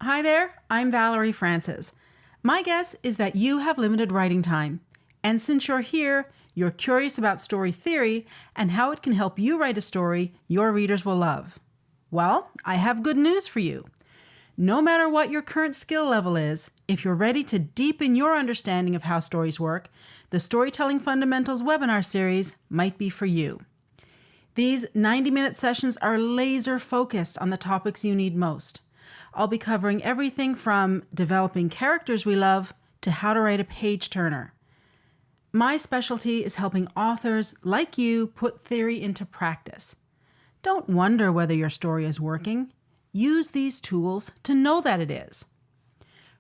Hi there, I'm Valerie Francis. My guess is that you have limited writing time. And since you're here, you're curious about story theory and how it can help you write a story your readers will love. Well, I have good news for you. No matter what your current skill level is, if you're ready to deepen your understanding of how stories work, the Storytelling Fundamentals webinar series might be for you. These 90-minute sessions are laser focused on the topics you need most. I'll be covering everything from developing characters we love to how to write a page turner. My specialty is helping authors like you put theory into practice. Don't wonder whether your story is working. Use these tools to know that it is.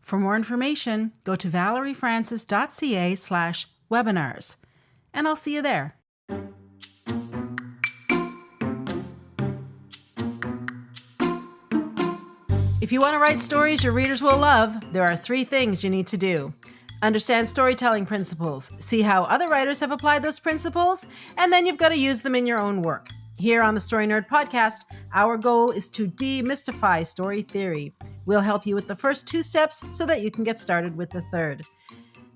For more information, go to valeriefrancis.ca/webinars, and I'll see you there. If you want to write stories your readers will love, there are 3 things you need to do. Understand storytelling principles, see how other writers have applied those principles, and then you've got to use them in your own work. Here on the Story Nerd podcast, our goal is to demystify story theory. We'll help you with the first 2 steps so that you can get started with the third.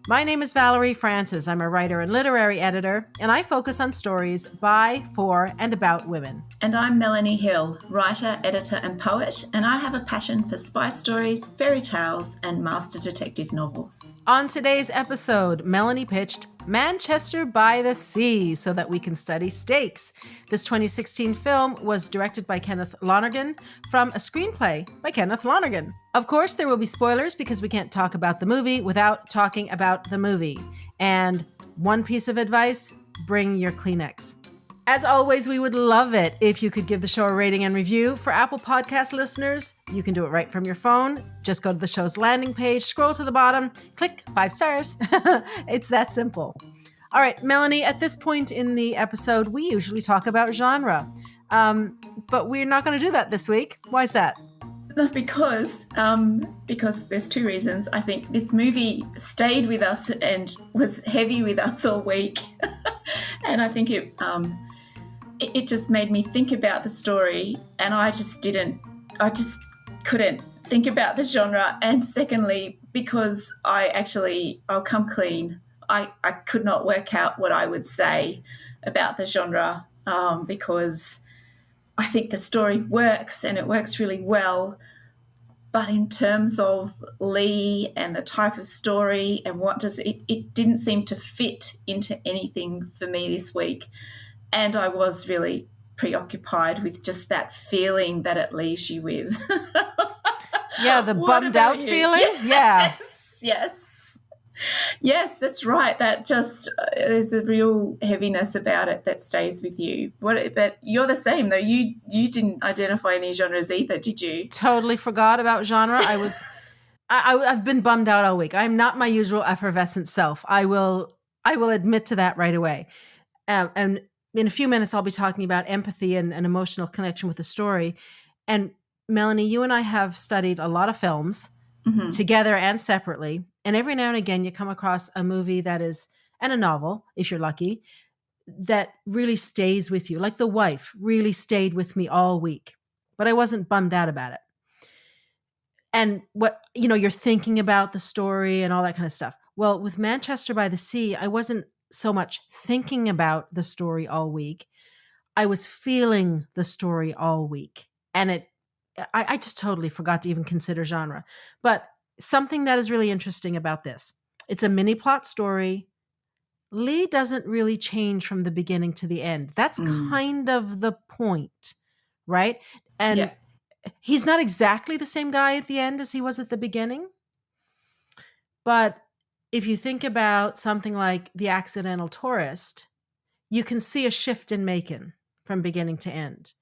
My name is Valerie Francis. I'm a writer and literary editor, and I focus on stories by, for, and about women. And I'm Melanie Hill, writer, editor, and poet, and I have a passion for spy stories, fairy tales, and master detective novels. On today's episode, Melanie pitched Manchester by the Sea so that we can study stakes. This 2016 film was directed by Kenneth Lonergan from a screenplay by Kenneth Lonergan. Of course, there will be spoilers because we can't talk about the movie without talking about the movie. And one piece of advice, bring your Kleenex. As always, we would love it if you could give the show a rating and review. For Apple Podcast listeners, you can do it right from your phone. Just go to the show's landing page, scroll to the bottom, click 5 stars. It's that simple. All right, Melanie, at this point in the episode, we usually talk about genre. But we're not going to do that this week. Why is that? No, because there's 2 reasons. I think this movie stayed with us and was heavy with us all week. And I think it just made me think about the story, and I just couldn't think about the genre. And secondly, because I'll come clean, I could not work out what I would say about the genre, because I think the story works and it works really well. But in terms of Lee and the type of story and it didn't seem to fit into anything for me this week. And I was really preoccupied with just that feeling that it leaves you with. Yeah, the bummed out feeling? Yes, that's right. That just, there's a real heaviness about it that stays with you. But you're the same, though. You didn't identify any genres either, did you? Totally forgot about genre. I've been bummed out all week. I'm not my usual effervescent self. I will admit to that right away. And in a few minutes, I'll be talking about empathy and an emotional connection with the story. And Melanie, you and I have studied a lot of films together and separately. And every now and again, you come across a movie and a novel, if you're lucky, that really stays with you. Like The Wife really stayed with me all week, but I wasn't bummed out about it. And you're thinking about the story and all that kind of stuff. Well, with Manchester by the Sea, I wasn't so much thinking about the story all week. I was feeling the story all week. And I just totally forgot to even consider genre. But something that is really interesting about this, it's a mini plot story. Lee doesn't really change from the beginning to the end. That's kind of the point, right? And he's not exactly the same guy at the end as he was at the beginning. But if you think about something like The Accidental Tourist, you can see a shift in Macon from beginning to end.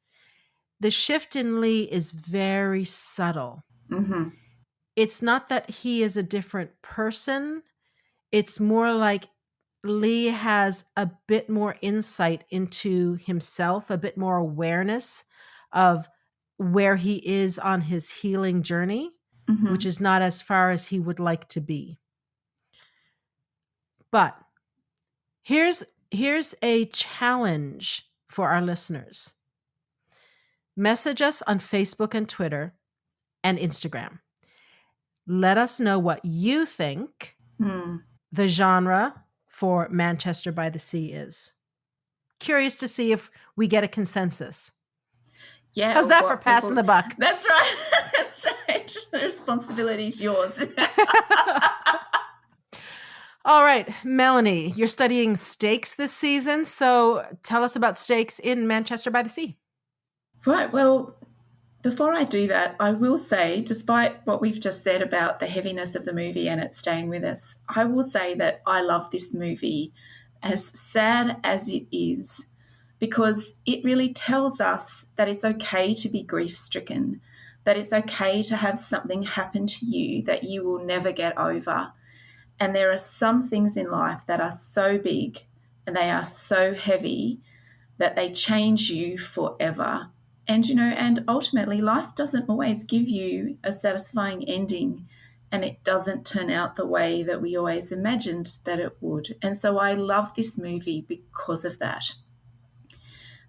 The shift in Lee is very subtle. Mm-hmm. It's not that he is a different person. It's more like Lee has a bit more insight into himself, a bit more awareness of where he is on his healing journey, which is not as far as he would like to be. But here's a challenge for our listeners. Message us on Facebook and Twitter and Instagram. Let us know what you think the genre for Manchester by the Sea is. Curious to see if we get a consensus. Yeah. How's that for passing the buck? That's right. That's right. The responsibility is yours. All right, Melanie, you're studying stakes this season. So tell us about stakes in Manchester by the Sea. Right. Well, before I do that, I will say, despite what we've just said about the heaviness of the movie and it staying with us, I will say that I love this movie, as sad as it is, because it really tells us that it's okay to be grief-stricken, that it's okay to have something happen to you that you will never get over. And there are some things in life that are so big and they are so heavy that they change you forever. And, and ultimately, life doesn't always give you a satisfying ending, and it doesn't turn out the way that we always imagined that it would. And so I love this movie because of that.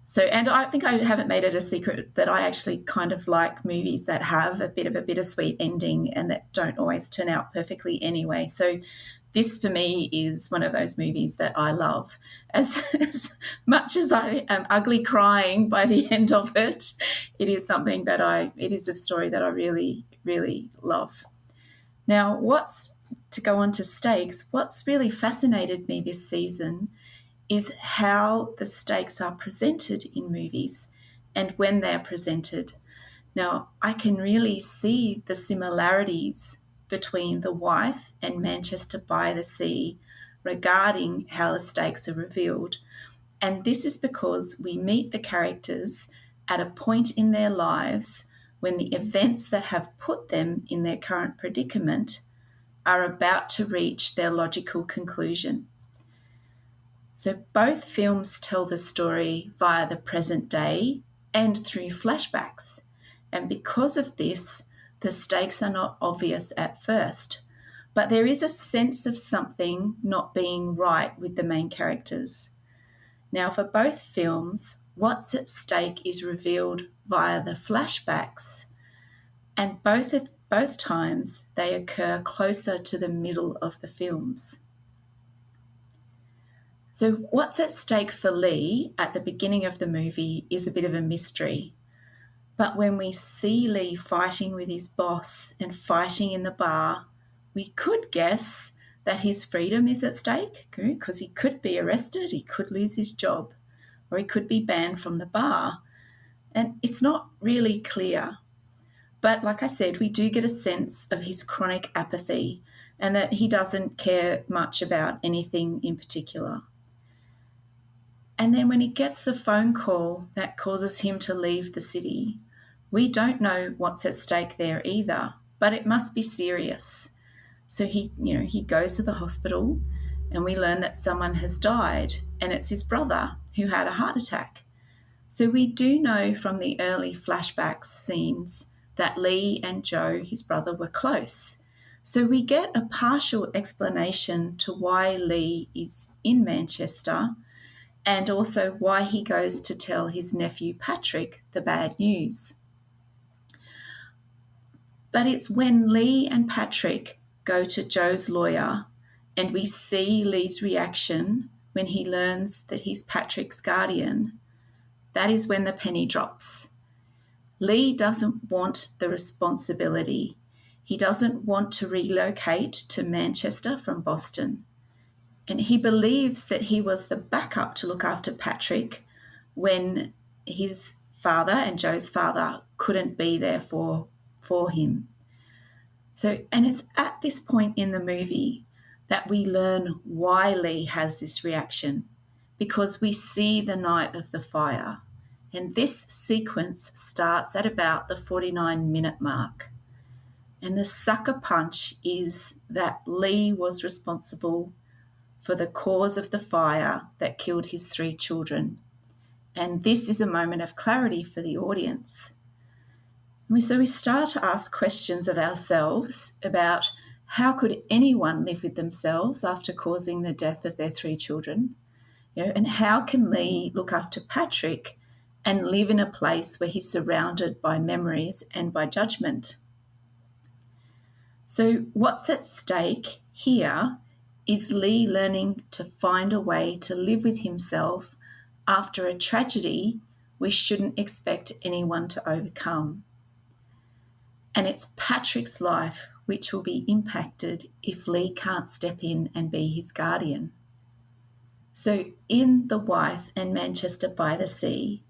So, and I think I haven't made it a secret that I actually kind of like movies that have a bit of a bittersweet ending and that don't always turn out perfectly anyway. So this for me is one of those movies that I love. As much as I am ugly crying by the end of it, it is something that it is a story that I really, really love. Now, to go on to stakes, what's really fascinated me this season is how the stakes are presented in movies and when they're presented. Now, I can really see the similarities between The Wife and Manchester by the Sea regarding how the stakes are revealed. And this is because we meet the characters at a point in their lives when the events that have put them in their current predicament are about to reach their logical conclusion. So both films tell the story via the present day and through flashbacks. And because of this, the stakes are not obvious at first. But there is a sense of something not being right with the main characters. Now, for both films, what's at stake is revealed via the flashbacks. And both times they occur closer to the middle of the films. So what's at stake for Lee at the beginning of the movie is a bit of a mystery. But when we see Lee fighting with his boss and fighting in the bar, we could guess that his freedom is at stake, because he could be arrested, he could lose his job, or he could be banned from the bar. And it's not really clear. But like I said, we do get a sense of his chronic apathy and that he doesn't care much about anything in particular. And then when he gets the phone call that causes him to leave the city, we don't know what's at stake there either, but it must be serious. So he goes to the hospital and we learn that someone has died, and it's his brother who had a heart attack. So we do know from the early flashbacks scenes that Lee and Joe, his brother, were close. So we get a partial explanation to why Lee is in Manchester, and also why he goes to tell his nephew Patrick the bad news. But it's when Lee and Patrick go to Joe's lawyer and we see Lee's reaction when he learns that he's Patrick's guardian, that is when the penny drops. Lee doesn't want the responsibility. He doesn't want to relocate to Manchester from Boston. And he believes that he was the backup to look after Patrick when his father and Joe's father couldn't be there for him. So, and it's at this point in the movie that we learn why Lee has this reaction, because we see the night of the fire. And this sequence starts at about the 49-minute mark. And the sucker punch is that Lee was responsible for the cause of the fire that killed his 3 children. And this is a moment of clarity for the audience. So we start to ask questions of ourselves about how could anyone live with themselves after causing the death of their 3 children? And how can Lee look after Patrick and live in a place where he's surrounded by memories and by judgment? So what's at stake here is Lee learning to find a way to live with himself after a tragedy we shouldn't expect anyone to overcome. And it's Patrick's life which will be impacted if Lee can't step in and be his guardian. So in The Wife and Manchester by the Sea,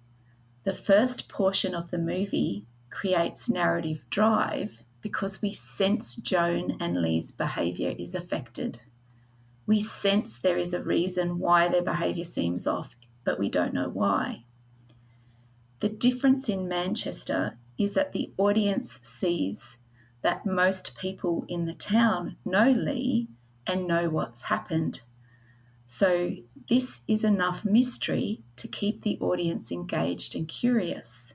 the first portion of the movie creates narrative drive because we sense Joan and Lee's behaviour is affected. We sense there is a reason why their behaviour seems off, but we don't know why. The difference in Manchester is that the audience sees that most people in the town know Lee and know what's happened. So this is enough mystery to keep the audience engaged and curious.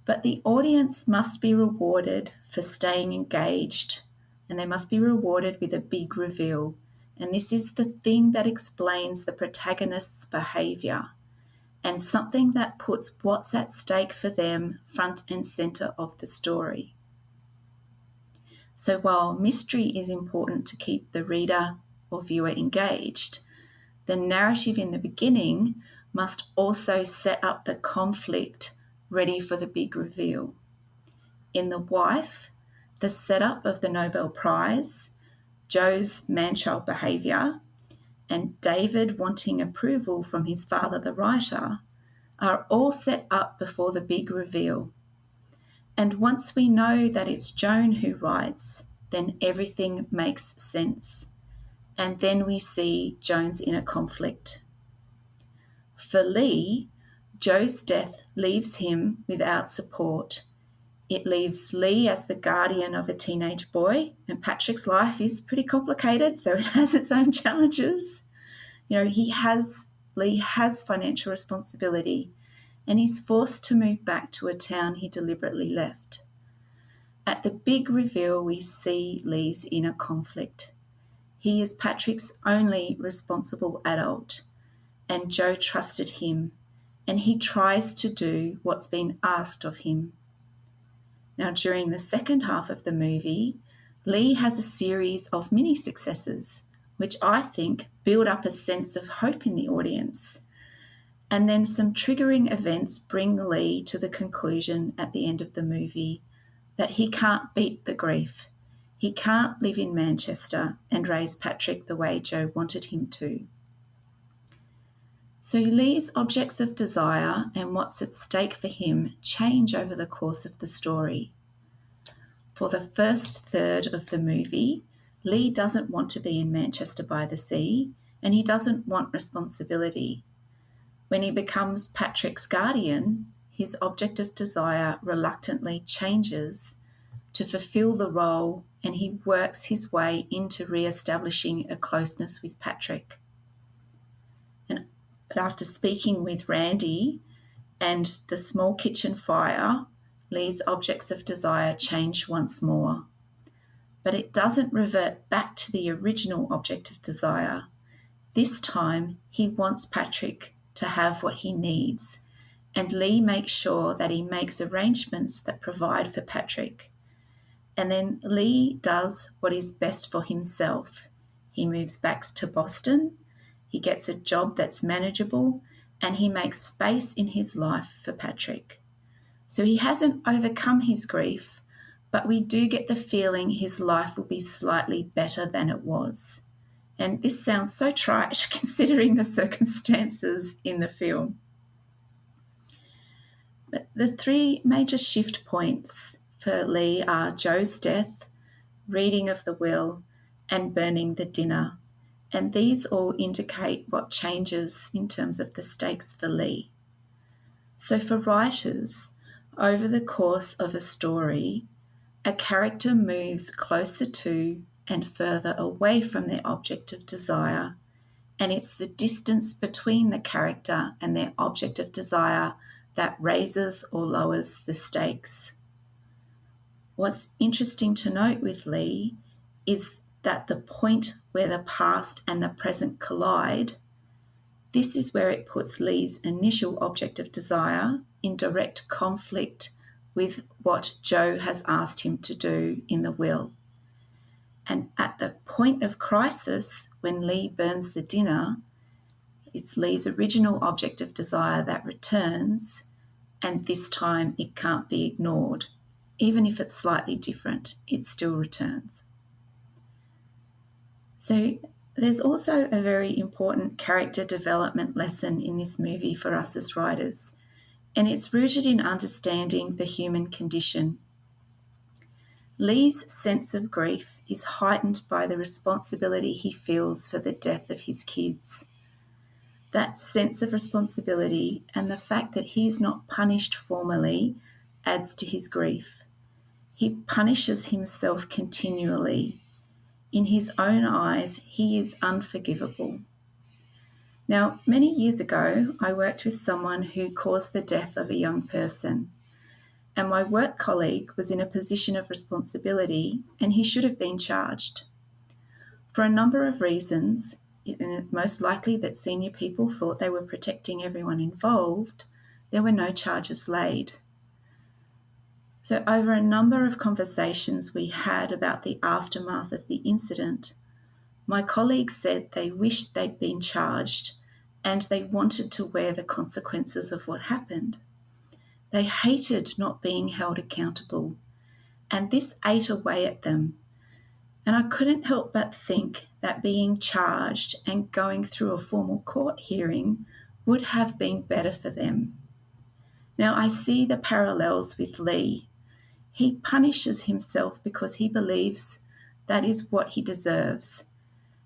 But the audience must be rewarded for staying engaged, and they must be rewarded with a big reveal. And this is the thing that explains the protagonist's behaviour and something that puts what's at stake for them front and centre of the story. So while mystery is important to keep the reader or viewer engaged, the narrative in the beginning must also set up the conflict ready for the big reveal. In The Wife, the setup of the Nobel Prize, Joe's man-child behaviour, and David wanting approval from his father, the writer, are all set up before the big reveal. And once we know that it's Joan who writes, then everything makes sense. And then we see Joan's inner conflict. For Lee, Joe's death leaves him without support. It leaves Lee as the guardian of a teenage boy, and Patrick's life is pretty complicated, so it has its own challenges. You know, Lee has financial responsibility, and he's forced to move back to a town he deliberately left. At the big reveal, we see Lee's inner conflict. He is Patrick's only responsible adult, and Joe trusted him, and he tries to do what's been asked of him. Now, during the second half of the movie, Lee has a series of mini successes, which I think build up a sense of hope in the audience. And then some triggering events bring Lee to the conclusion at the end of the movie that he can't beat the grief. He can't live in Manchester and raise Patrick the way Joe wanted him to. So Lee's objects of desire and what's at stake for him change over the course of the story. For the first third of the movie, Lee doesn't want to be in Manchester by the Sea, and he doesn't want responsibility. When he becomes Patrick's guardian, his object of desire reluctantly changes to fulfill the role, and he works his way into re-establishing a closeness with Patrick. But after speaking with Randy and the small kitchen fire, Lee's objects of desire change once more. But it doesn't revert back to the original object of desire. This time, he wants Patrick to have what he needs, and Lee makes sure that he makes arrangements that provide for Patrick. And then Lee does what is best for himself. He moves back to Boston, he gets a job that's manageable, and he makes space in his life for Patrick. So he hasn't overcome his grief, but we do get the feeling his life will be slightly better than it was. And this sounds so trite considering the circumstances in the film. But the three major shift points for Lee are Joe's death, reading of the will, and burning the dinner. And these all indicate what changes in terms of the stakes for Lee. So for writers, over the course of a story, a character moves closer to and further away from their object of desire, and it's the distance between the character and their object of desire that raises or lowers the stakes. What's interesting to note with Lee is that the point where the past and the present collide, this is where it puts Lee's initial object of desire in direct conflict with what Joe has asked him to do in the will. And at the point of crisis, when Lee burns the dinner, it's Lee's original object of desire that returns, and this time it can't be ignored. Even if it's slightly different, it still returns. So there's also a very important character development lesson in this movie for us as writers, and it's rooted in understanding the human condition. Lee's sense of grief is heightened by the responsibility he feels for the death of his kids. That sense of responsibility and the fact that he is not punished formally adds to his grief. He punishes himself continually. In his own eyes, he is unforgivable. Now, many years ago, I worked with someone who caused the death of a young person, and my work colleague was in a position of responsibility and he should have been charged. For a number of reasons, and it's most likely that senior people thought they were protecting everyone involved, there were no charges laid. So over a number of conversations we had about the aftermath of the incident, my colleague said they wished they'd been charged and they wanted to wear the consequences of what happened. They hated not being held accountable, and this ate away at them. And I couldn't help but think that being charged and going through a formal court hearing would have been better for them. Now, I see the parallels with Lee. He punishes himself because he believes that is what he deserves.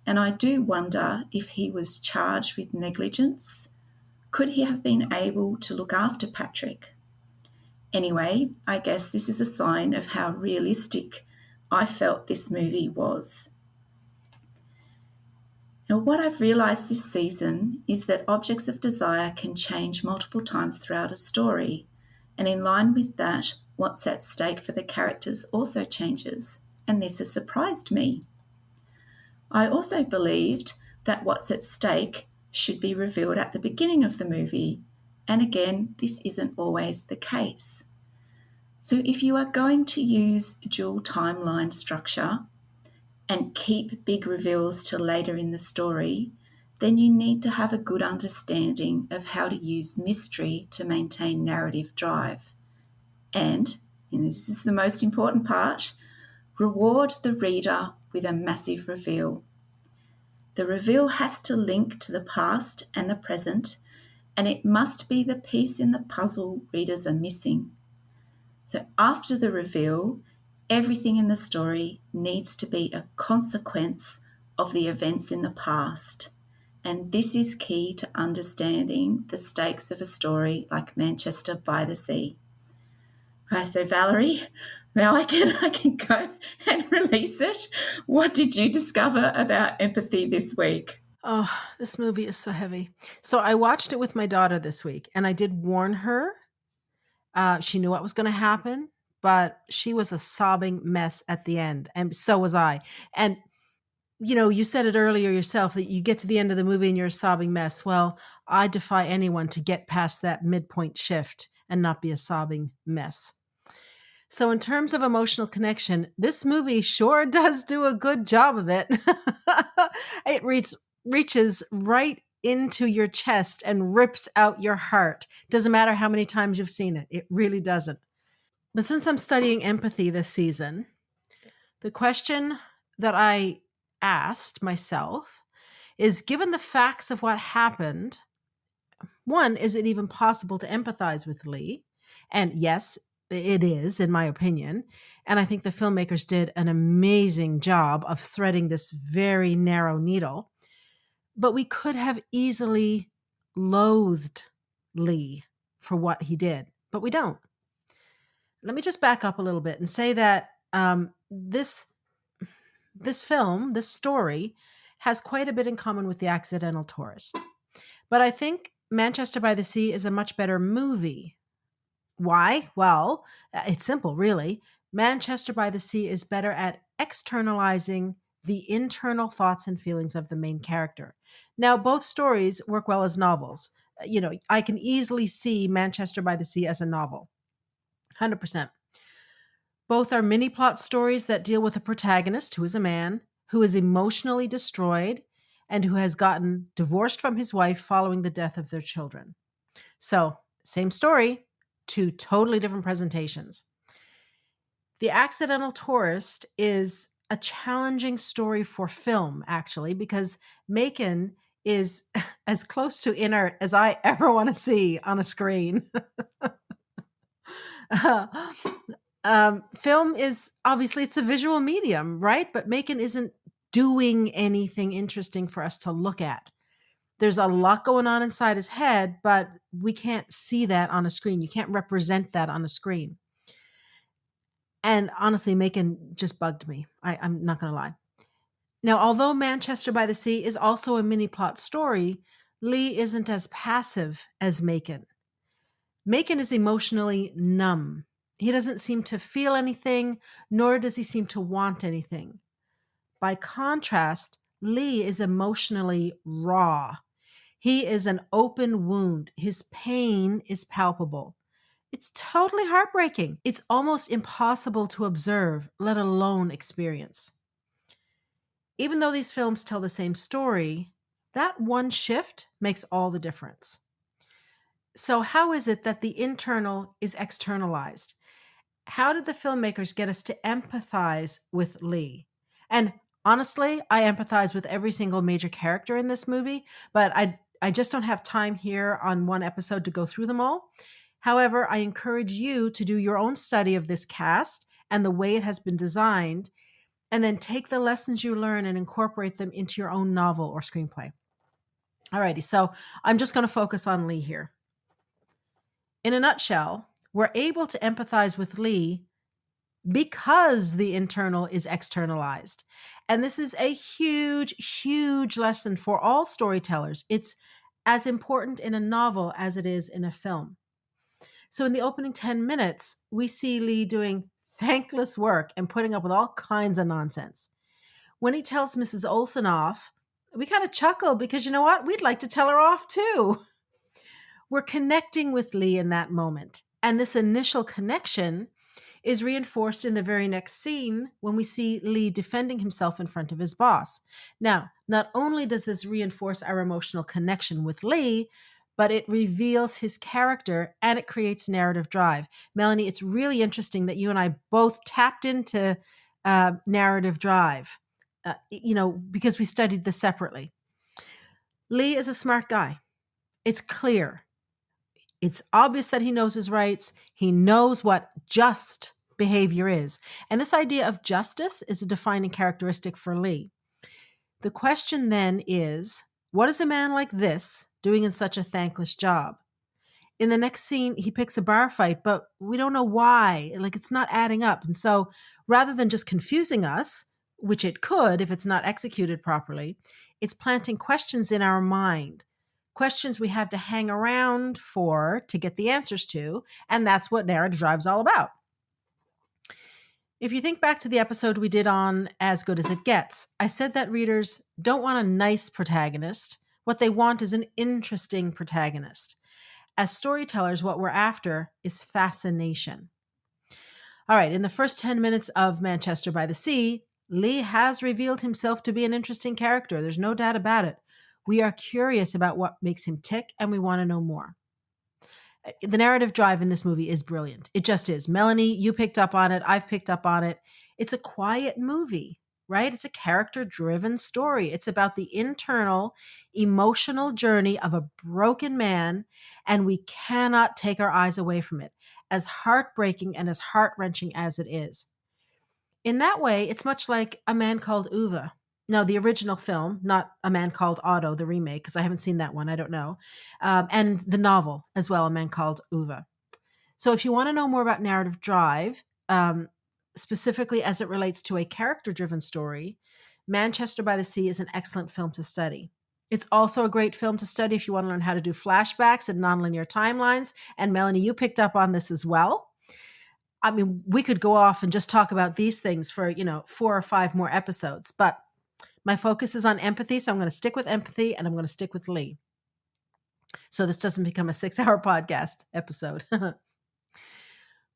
And I do wonder if he was charged with negligence. Could he have been able to look after Patrick? Anyway, I guess this is a sign of how realistic I felt this movie was. Now, what I've realised this season is that objects of desire can change multiple times throughout a story, and in line with that, what's at stake for the characters also changes, and this has surprised me. I also believed that what's at stake should be revealed at the beginning of the movie, and again, this isn't always the case. So if you are going to use dual timeline structure and keep big reveals till later in the story, then you need to have a good understanding of how to use mystery to maintain narrative drive. And this is the most important part, reward the reader with a massive reveal. The reveal has to link to the past and the present, and it must be the piece in the puzzle readers are missing. So after the reveal, everything in the story needs to be a consequence of the events in the past. And this is key to understanding the stakes of a story like Manchester by the Sea. Right, so Valerie, now I can go and release it. What did you discover about empathy this week? Oh, this movie is so heavy. So I watched it with my daughter this week, and I did warn her. She knew what was going to happen, but she was a sobbing mess at the end, and so was I. And you said it earlier yourself that you get to the end of the movie and you're a sobbing mess. Well, I defy anyone to get past that midpoint shift and not be a sobbing mess. So, in terms of emotional connection, this movie sure does do a good job of it. Reaches right into your chest and rips out your heart. Doesn't matter how many times you've seen it, it really doesn't. But since I'm studying empathy this season, the question that I asked myself is, given the facts of what happened, one, is it even possible to empathize with Lee? And yes, it is, in my opinion. And I think the filmmakers did an amazing job of threading this very narrow needle. But we could have easily loathed Lee for what he did, but we don't. Let me just back up a little bit and say that this film, this story, has quite a bit in common with The Accidental Tourist. But I think Manchester by the Sea is a much better movie. Why? Well, it's simple, really. Manchester by the Sea is better at externalizing the internal thoughts and feelings of the main character. Now, both stories work well as novels. I can easily see Manchester by the Sea as a novel, 100%. Both are mini plot stories that deal with a protagonist who is a man who is emotionally destroyed and who has gotten divorced from his wife following the death of their children. So, same story, two totally different presentations. The Accidental Tourist is a challenging story for film, actually, because Macon is as close to inert as I ever want to see on a screen. Film is obviously it's a visual medium, right? But Macon isn't doing anything interesting for us to look at. There's a lot going on inside his head, but we can't see that on a screen. You can't represent that on a screen. And honestly, Macon just bugged me. I'm not going to lie. Now, although Manchester by the Sea is also a mini plot story, Lee isn't as passive as Macon. Macon is emotionally numb. He doesn't seem to feel anything, nor does he seem to want anything. By contrast, Lee is emotionally raw. He is an open wound. His pain is palpable. It's totally heartbreaking. It's almost impossible to observe, let alone experience. Even though these films tell the same story, that one shift makes all the difference. So, how is it that the internal is externalized? How did the filmmakers get us to empathize with Lee? And honestly, I empathize with every single major character in this movie, but I just don't have time here on one episode to go through them all. However, I encourage you to do your own study of this cast and the way it has been designed, and then take the lessons you learn and incorporate them into your own novel or screenplay. Alrighty, so I'm just going to focus on Lee here. In a nutshell, we're able to empathize with Lee because the internal is externalized. And this is a huge, huge lesson for all storytellers. It's as important in a novel as it is in a film. So, in the opening 10 minutes, we see Lee doing thankless work and putting up with all kinds of nonsense. When he tells Mrs. Olson off, we kind of chuckle because you know what? We'd like to tell her off too. We're connecting with Lee in that moment. And this initial connection is reinforced in the very next scene when we see Lee defending himself in front of his boss. Now, not only does this reinforce our emotional connection with Lee, but it reveals his character and it creates narrative drive. Melanie, it's really interesting that you and I both tapped into narrative drive, because we studied this separately. Lee is a smart guy. It's clear. It's obvious that he knows his rights. He knows what just behavior is. And this idea of justice is a defining characteristic for Lee. The question then is, what is a man like this doing in such a thankless job? In the next scene, he picks a bar fight, but we don't know why. Like, it's not adding up. And so rather than just confusing us, which it could if it's not executed properly, it's planting questions in our mind. Questions we have to hang around for to get the answers to, and that's what narrative drive's all about. If you think back to the episode we did on As Good as It Gets, I said that readers don't want a nice protagonist. What they want is an interesting protagonist. As storytellers, what we're after is fascination. All right, in the first 10 minutes of Manchester by the Sea, Lee has revealed himself to be an interesting character. There's no doubt about it. We are curious about what makes him tick, and we want to know more. The narrative drive in this movie is brilliant. It just is. Melanie, you picked up on it. I've picked up on it. It's a quiet movie, right? It's a character-driven story. It's about the internal, emotional journey of a broken man, and we cannot take our eyes away from it, as heartbreaking and as heart-wrenching as it is. In that way, it's much like A Man Called Ove. No, the original film, not A Man Called Otto, the remake, because I haven't seen that one. I don't know. And the novel as well, A Man Called Ove. So if you want to know more about narrative drive, specifically as it relates to a character-driven story, Manchester by the Sea is an excellent film to study. It's also a great film to study if you want to learn how to do flashbacks and nonlinear timelines. And Melanie, you picked up on this as well. I mean, we could go off and just talk about these things for, 4 or 5 more episodes, but my focus is on empathy, so I'm going to stick with empathy and I'm going to stick with Lee. So this doesn't become a 6-hour podcast episode.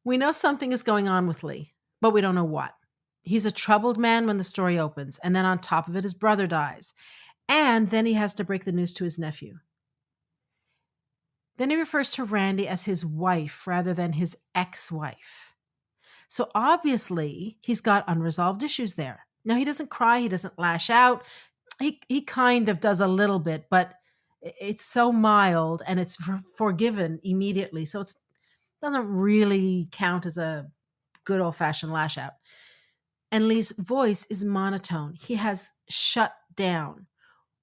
We know something is going on with Lee. but we don't know what. He's a troubled man when the story opens, and then on top of it, his brother dies. And then he has to break the news to his nephew. Then he refers to Randy as his wife rather than his ex-wife. So obviously, he's got unresolved issues there. Now, he doesn't cry, he doesn't lash out. He kind of does a little bit, but it's so mild and it's forgiven immediately. So it doesn't really count as a good old-fashioned lash out. And Lee's voice is monotone. He has shut down.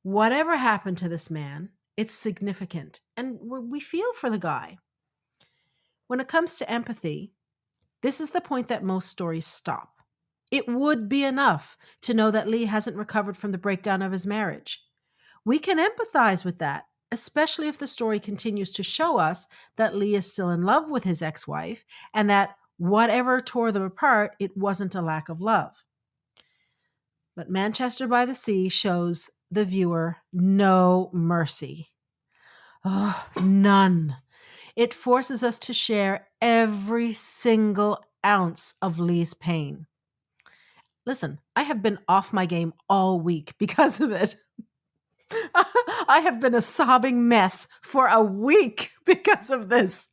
Whatever happened to this man, it's significant. And we feel for the guy. When it comes to empathy, this is the point that most stories stop. It would be enough to know that Lee hasn't recovered from the breakdown of his marriage. We can empathize with that, especially if the story continues to show us that Lee is still in love with his ex-wife and that whatever tore them apart, it wasn't a lack of love. But Manchester by the Sea shows the viewer no mercy. Oh, none. It forces us to share every single ounce of Lee's pain. Listen, I have been off my game all week because of it. I have been a sobbing mess for a week because of this.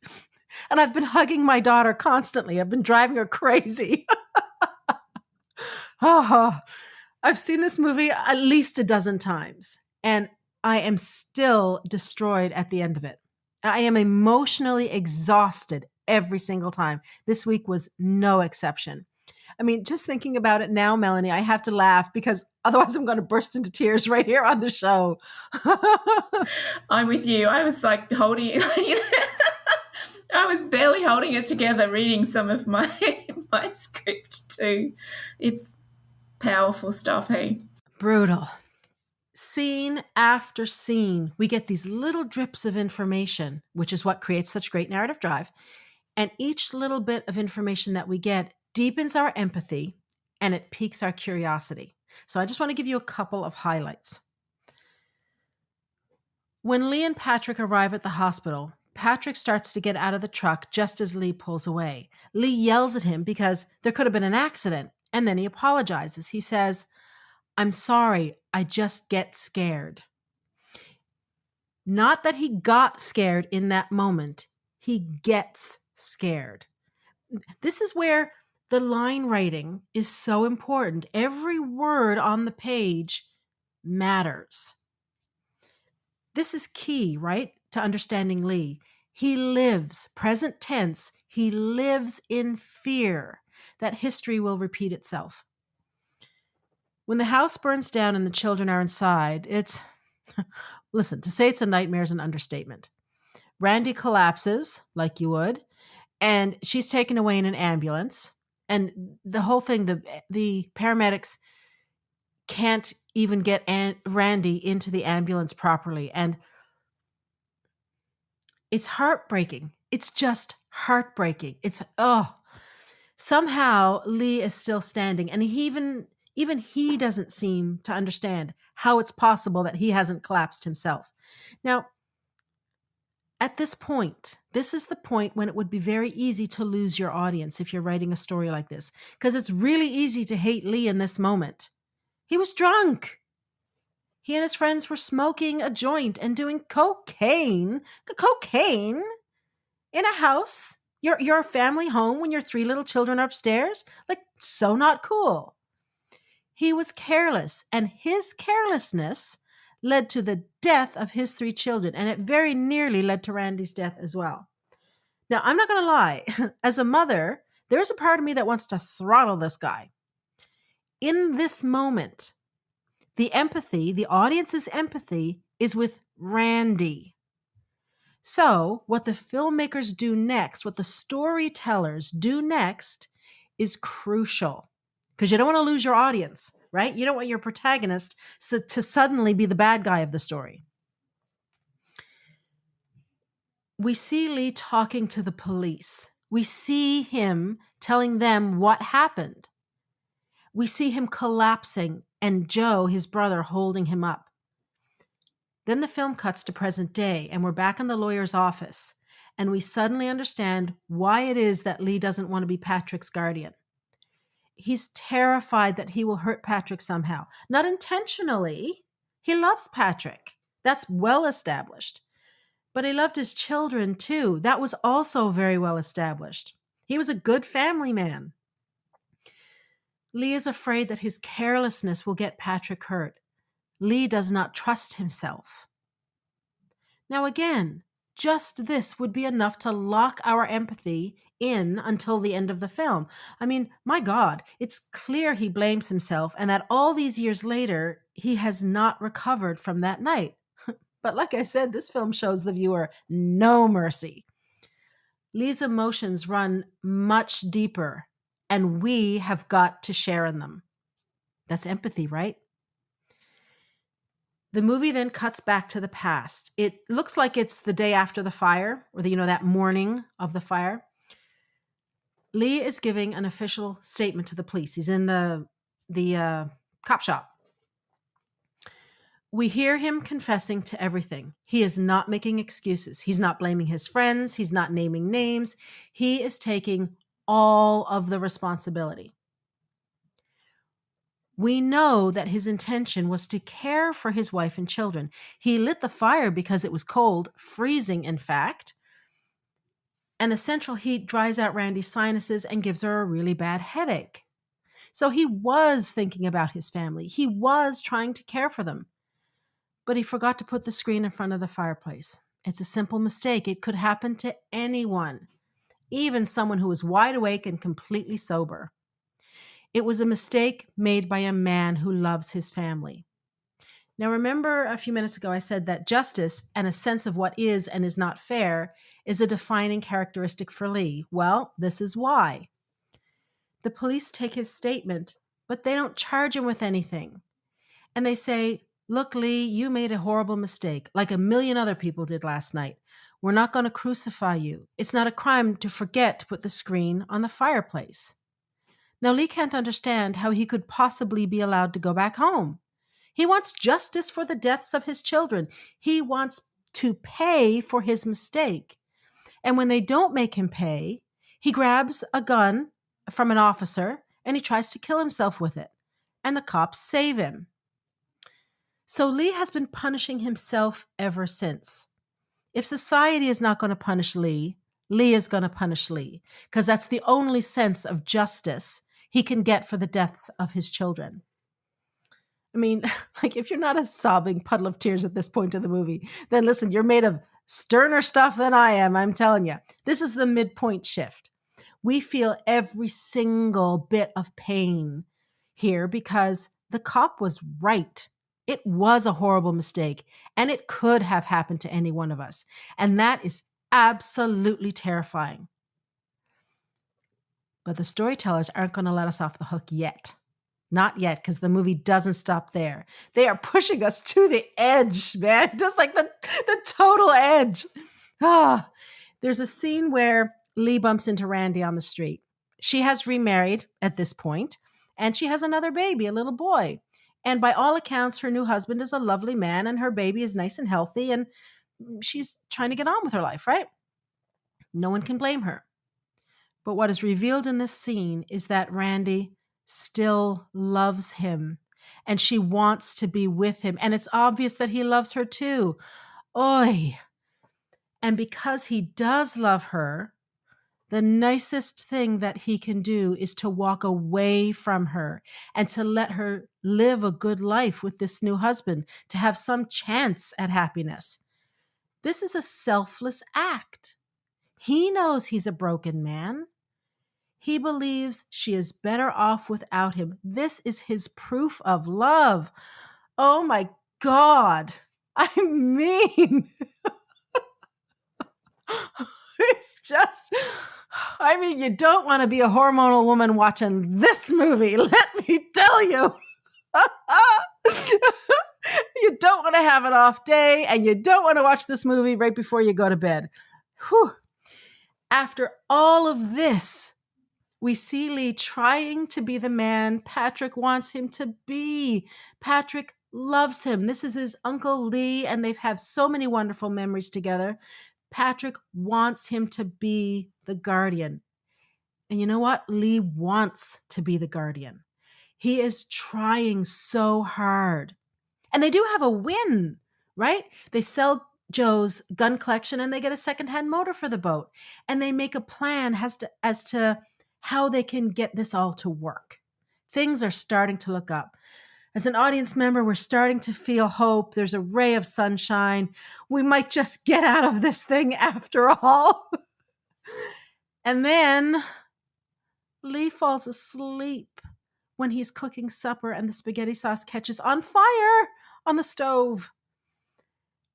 And I've been hugging my daughter constantly. I've been driving her crazy. Oh, I've seen this movie at least a dozen times, and I am still destroyed at the end of it. I am emotionally exhausted every single time. This week was no exception. I mean, just thinking about it now, Melanie, I have to laugh because otherwise I'm going to burst into tears right here on the show. I'm with you. I was like holding it. I was barely holding it together reading some of my script too. It's powerful stuff, hey? Brutal. Scene after scene, we get these little drips of information, which is what creates such great narrative drive. And each little bit of information that we get deepens our empathy and it piques our curiosity. So I just want to give you a couple of highlights. When Lee and Patrick arrive at the hospital, Patrick starts to get out of the truck just as Lee pulls away. Lee yells at him because there could have been an accident, and then he apologizes. He says, "I'm sorry, I just get scared." Not that he got scared in that moment, he gets scared. This is where the line writing is so important. Every word on the page matters. This is key, right, to understanding Lee. He lives, present tense, he lives in fear that history will repeat itself. When the house burns down and the children are inside, listen, to say it's a nightmare is an understatement. Randy collapses, like you would, and she's taken away in an ambulance. And the whole thing, the paramedics can't even get Randy into the ambulance properly. And it's heartbreaking. It's just heartbreaking. Somehow Lee is still standing, and even he doesn't seem to understand how it's possible that he hasn't collapsed himself. Now, at this point, this is the point when it would be very easy to lose your audience if you're writing a story like this, because it's really easy to hate Lee in this moment. He was drunk. He and his friends were smoking a joint and doing cocaine. Cocaine in a house, your family home when your 3 little children are upstairs? Like, so not cool. He was careless, and his carelessness led to the death of his 3 children, and it very nearly led to Randy's death as well. Now, I'm not going to lie. As a mother, there's a part of me that wants to throttle this guy. In this moment, the empathy, the audience's empathy, is with Randy. So, what the filmmakers do next, what the storytellers do next, is crucial. Because you don't want to lose your audience, right? You don't want your protagonist to suddenly be the bad guy of the story. We see Lee talking to the police. We see him telling them what happened. We see him collapsing and Joe, his brother, holding him up. Then the film cuts to present day, and we're back in the lawyer's office, and we suddenly understand why it is that Lee doesn't want to be Patrick's guardian. He's terrified that he will hurt Patrick somehow. Not intentionally. He loves Patrick. That's well established. But he loved his children too. That was also very well established. He was a good family man. Lee is afraid that his carelessness will get Patrick hurt. Lee does not trust himself. Now, again, just this would be enough to lock our empathy in until the end of the film. I mean, my God, it's clear he blames himself and that all these years later, he has not recovered from that night. But like I said, this film shows the viewer no mercy. Lee's emotions run much deeper, and we have got to share in them. That's empathy, right? The movie then cuts back to the past. It looks like it's the day after the fire, or that morning of the fire. Lee is giving an official statement to the police. He's in the cop shop. We hear him confessing to everything. He is not making excuses. He's not blaming his friends. He's not naming names. He is taking all of the responsibility. We know that his intention was to care for his wife and children. He lit the fire because it was cold, freezing, in fact. And the central heat dries out Randy's sinuses and gives her a really bad headache. So he was thinking about his family. He was trying to care for them. But he forgot to put the screen in front of the fireplace. It's a simple mistake. It could happen to anyone, even someone who is wide awake and completely sober. It was a mistake made by a man who loves his family. Now, remember a few minutes ago I said that justice and a sense of what is and is not fair is a defining characteristic for Lee. Well, this is why. The police take his statement, but they don't charge him with anything. And they say, look, Lee, you made a horrible mistake, like a million other people did last night. We're not going to crucify you. It's not a crime to forget to put the screen on the fireplace. Now, Lee can't understand how he could possibly be allowed to go back home. He wants justice for the deaths of his children. He wants to pay for his mistake. And when they don't make him pay, he grabs a gun from an officer and he tries to kill himself with it. And the cops save him. So Lee has been punishing himself ever since. If society is not going to punish Lee, Lee is going to punish Lee, because that's the only sense of justice he can get for the deaths of his children. I mean, like, if you're not a sobbing puddle of tears at this point of the movie, then listen, you're made of sterner stuff than I am, I'm telling you. This is the midpoint shift. We feel every single bit of pain here because the cop was right. It was a horrible mistake, and it could have happened to any one of us. And that is absolutely terrifying. But the storytellers aren't going to let us off the hook yet. Not yet, because the movie doesn't stop there. They are pushing us to the edge, man. Just like the total edge. There's a scene where Lee bumps into Randy on the street. She has remarried at this point, and she has another baby, a little boy. And by all accounts, her new husband is a lovely man, and her baby is nice and healthy, and she's trying to get on with her life, right? No one can blame her. But what is revealed in this scene is that Randy still loves him, and she wants to be with him. And it's obvious that he loves her too. Oy. And because he does love her, the nicest thing that he can do is to walk away from her and to let her live a good life with this new husband, to have some chance at happiness. This is a selfless act. He knows he's a broken man. He believes she is better off without him. This is his proof of love. Oh my God. I mean, it's just, you don't want to be a hormonal woman watching this movie, let me tell you. You don't want to have an off day, and you don't want to watch this movie right before you go to bed. Whew. After all of this, we see Lee trying to be the man Patrick wants him to be. Patrick loves him. This is his Uncle Lee, and they've had so many wonderful memories together. Patrick wants him to be the guardian. And you know what? Lee wants to be the guardian. He is trying so hard. And they do have a win, right? They sell Joe's gun collection and they get a secondhand motor for the boat. And they make a plan as to how they can get this all to work. Things are starting to look up. As an audience member, we're starting to feel hope. There's a ray of sunshine. We might just get out of this thing after all. And then Lee falls asleep when he's cooking supper and the spaghetti sauce catches on fire on the stove.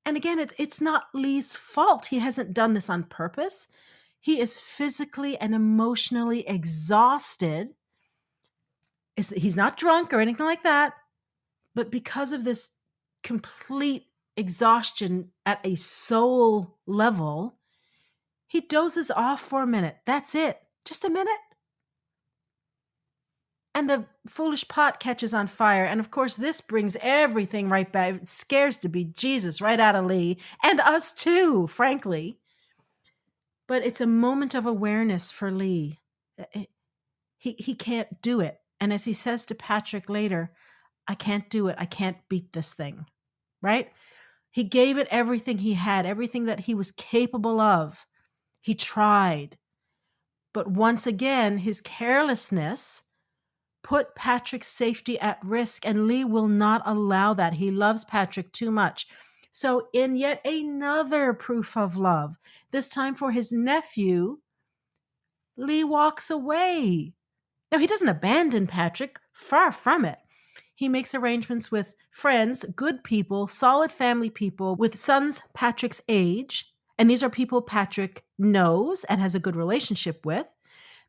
And again, it's not Lee's fault. He hasn't done this on purpose. He is physically and emotionally exhausted. He's not drunk or anything like that, but because of this complete exhaustion at a soul level, he dozes off for a minute. That's it. Just a minute. And the foolish pot catches on fire. And of course, this brings everything right back. It scares to be Jesus right out of Lee and us too, frankly. But it's a moment of awareness for Lee. He can't do it. And as he says to Patrick later, I can't do it. I can't beat this thing, right? He gave it everything he had, everything that he was capable of. He tried. But once again, his carelessness put Patrick's safety at risk, and Lee will not allow that. He loves Patrick too much. So in yet another proof of love, this time for his nephew, Lee walks away. Now, he doesn't abandon Patrick, far from it. He makes arrangements with friends, good people, solid family people with sons Patrick's age, and these are people Patrick knows and has a good relationship with.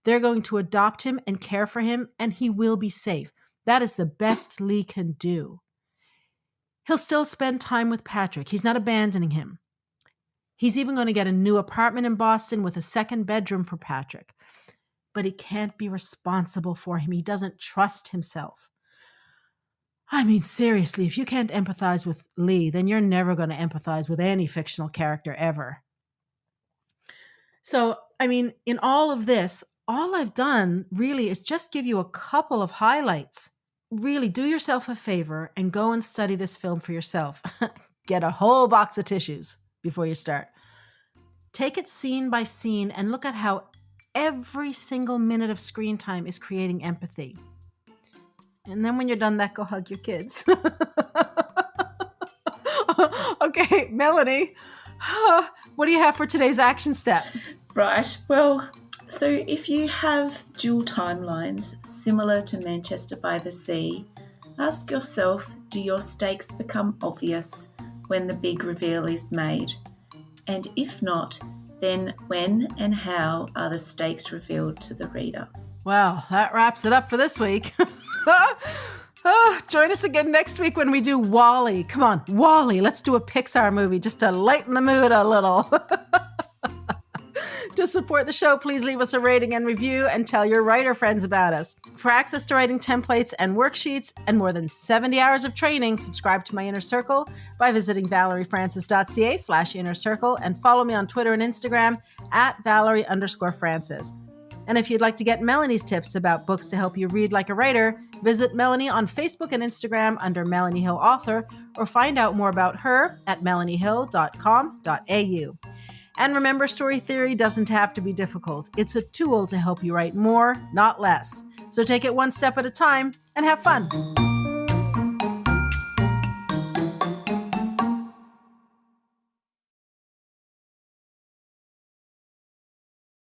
They're going to adopt him and care for him, and he will be safe. That is the best Lee can do. He'll still spend time with Patrick. He's not abandoning him. He's even going to get a new apartment in Boston with a second bedroom for Patrick. But he can't be responsible for him. He doesn't trust himself. I mean, seriously, if you can't empathize with Lee, then you're never going to empathize with any fictional character ever. So, I mean, in all of this, all I've done really is just give you a couple of highlights. Really do yourself a favor and go and study this film for yourself. Get a whole box of tissues before you start. Take it scene by scene and look at how every single minute of screen time is creating empathy. And then when you're done that, go hug your kids. Okay, Melanie, what do you have for today's action step? Right. Well, so if you have dual timelines similar to Manchester by the Sea, ask yourself, do your stakes become obvious when the big reveal is made? And if not, then when and how are the stakes revealed to the reader? Well, that wraps it up for this week. Join us again next week when we do WALL-E. Come on, WALL-E. Let's do a Pixar movie just to lighten the mood a little. To support the show, please leave us a rating and review and tell your writer friends about us. For access to writing templates and worksheets and more than 70 hours of training, subscribe to my Inner Circle by visiting ValerieFrancis.ca/Inner Circle and follow me on Twitter and Instagram at Valerie_Francis. And if you'd like to get Melanie's tips about books to help you read like a writer, visit Melanie on Facebook and Instagram under Melanie Hill Author, or find out more about her at melaniehill.com.au. And remember, story theory doesn't have to be difficult. It's a tool to help you write more, not less. So take it one step at a time and have fun.